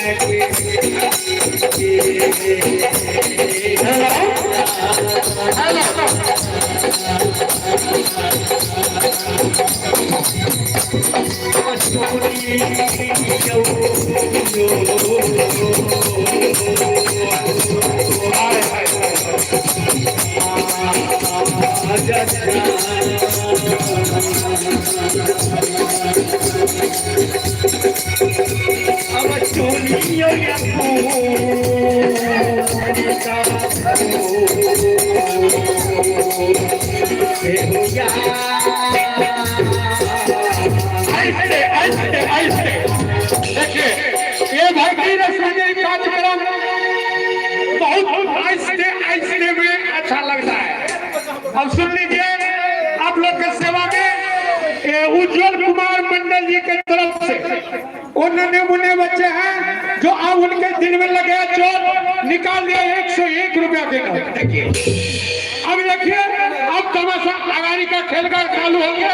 ये भाई कार्यक्रम बहुत आहिस्ते में अच्छा लगता है। अब सुन लीजिए आप लोग के सेवा में उज्जवल कुमार मंडल जी के तरफ से उन्होंने मुन्ने बच्चे हैं जो अब उनके दिन में लगे चोट निकाल दिया 101 रुपया के नोट। देखिए अब देखिए अब तमाशा अगाड़ी का खेल का चालू हो गया।